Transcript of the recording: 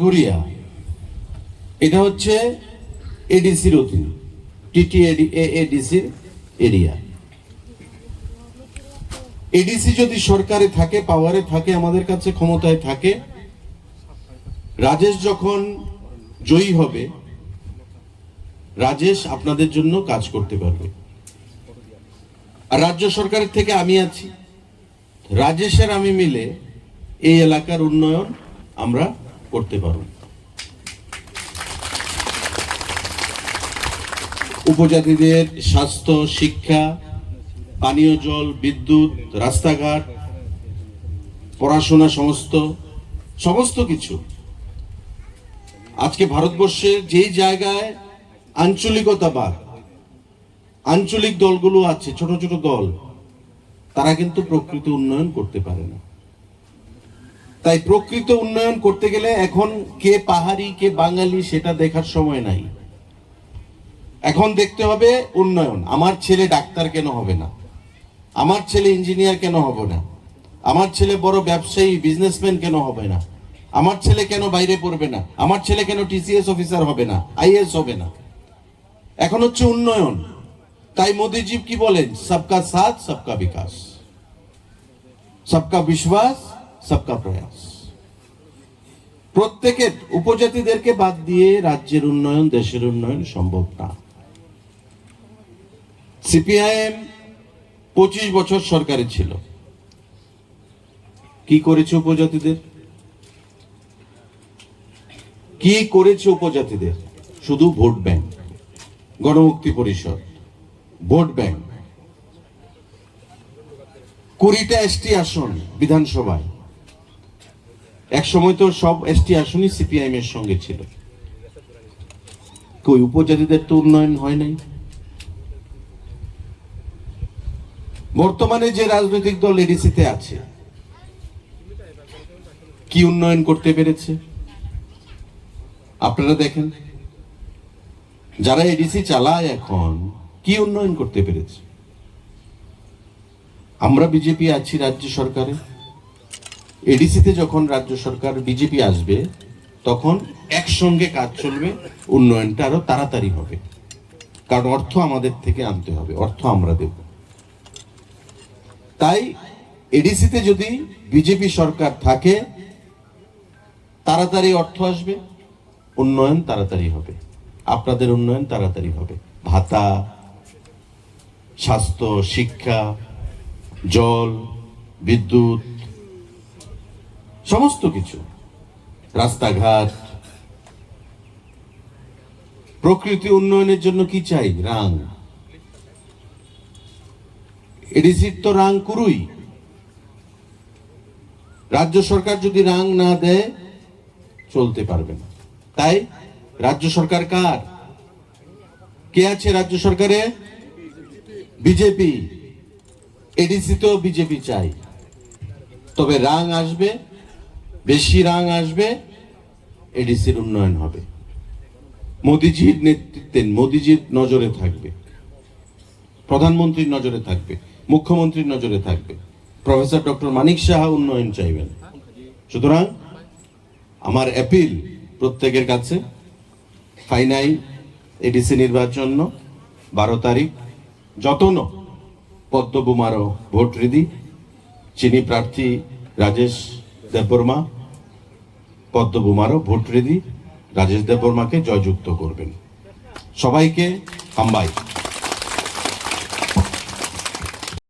বাঘুরিয়া, এটা হচ্ছে এডিসির অধীন, এডিসির এরিয়া। এডিসি যদি সরকারে থাকে, পাওয়ারে থাকে, আমাদের কাছে ক্ষমতায় থাকে, রাজেশ যখন জয়ী হবে, রাজেশ আপনাদের জন্য কাজ করতে পারবে। আর রাজ্য সরকারের থেকে আমি আছি, রাজেশের আমি মিলে এই এলাকার উন্নয়ন আমরা করতে পারব। উপজাতিদের স্বাস্থ্য, শিক্ষা, পানীয় জল, বিদ্যুৎ, রাস্তাঘাট, পড়াশোনা, সমস্ত কিছু। আজকে ভারতবর্ষের যেই জায়গায় আঞ্চলিকতাবাদ, আঞ্চলিক দলগুলো আছে, ছোট ছোট দল, তারা কিন্তু প্রকৃত উন্নয়ন করতে পারে না। তাই প্রকৃত উন্নয়ন করতে গেলে এখন কে পাহাড়ি কে বাঙালি সেটা দেখার সময় নাই। এখন দেখতে হবে উন্নয়ন। আমার ছেলে ডাক্তার কেন হবে না, আমার ছেলে ইঞ্জিনিয়ার কেন হবে না, আমার ছেলে বড় ব্যবসায়ী বিজনেসম্যান কেন হবে না, আমার ছেলে কেন বাইরে পড়বে না, আমার ছেলে কেন টিসিএস অফিসার হবে না, আইএস হবে না। এখন হচ্ছে উন্নয়ন। তাই মোদিজি কি বলেন, সবকা সাথ সবকা বিকাশ, সবকা বিশ্বাস সবকা প্রয়াস। প্রত্যেকের, উপজাতিদেরকে বাদ দিয়ে রাজ্যের উন্নয়ন, দেশের উন্নয়ন সম্ভব না। সিপিআইএম 25 বছর সরকারে ছিল, কি করেছে উপজাতিদের? কি করেছে উপজাতিদের? শুধু ভোট ব্যাংক, গণমুক্তি পরিষদ, ভোট ব্যাংক। 20টা এসটি আসন বিধানসভায়, এক সময় তো সব এসটি আসনই সিপিআইএম এর সঙ্গে ছিল। কই উপজাতিদের তো উন্নয়ন হয় নাই। বর্তমানে যে রাজনৈতিক দল এডিসিতে আছে, কি উন্নয়ন করতে পেরেছে আপনারা দেখেন। যারা এডিসি চালায় এখন কি উন্নয়ন করতে পেরেছে? আমরা বিজেপি আছি রাজ্য সরকারে, এডিসিতে যখন রাজ্য সরকার বিজেপি আসবে তখন একসঙ্গে কাজ চলবে, উন্নয়নটা আরো তাড়াতাড়ি হবে। কারণ অর্থ আমাদের থেকে আনতে হবে, অর্থ আমরা দেব। তাই এডিসিতে যদি বিজেপি সরকার থাকে, তাড়াতাড়ি অর্থ আসবে, উন্নয়ন তাড়াতাড়ি হবে, আপনাদের উন্নয়ন তাড়াতাড়ি হবে। ভাতা, স্বাস্থ্য, শিক্ষা, জল, বিদ্যুৎ, সমস্ত কিছু, রাস্তাঘাট। প্রকৃতি উন্নয়নের জন্য কি চাই? রাং। এডিসির তো রাং কুরুই। রাজ্য সরকার যদি রাং না দেয় চলতে পারবে না। তাই রাজ্য সরকার কার? কে আছে রাজ্য সরকারে? বিজেপি। এডিসিতেও বিজেপি চাই। তবে রাং আসবে, বেশি রাং আসবে, এডিসির উন্নয়ন হবে। মোদিজির নেতৃত্বে, মোদিজির নজরে থাকবে, প্রধানমন্ত্রীর নজরে থাকবে, মুখ্যমন্ত্রীর নজরে থাকবে। প্রফেসর ডক্টর মানিক সাহা উন্নয়ন চাইবেন। সুতরাং আমার অ্যাপিল প্রত্যেকের কাছে, ফাইনাল এডিসি নির্বাচন 12 তারিখ যতন পদ্মবুমারো ভোট রিদি চিনি প্রার্থী রাজেশ দেববর্মা পদ্মবুমারো ভোট রিদি রাজেশ দেববর্মাকে জয়যুক্ত করবেন। সবাইকে হাম্বাই।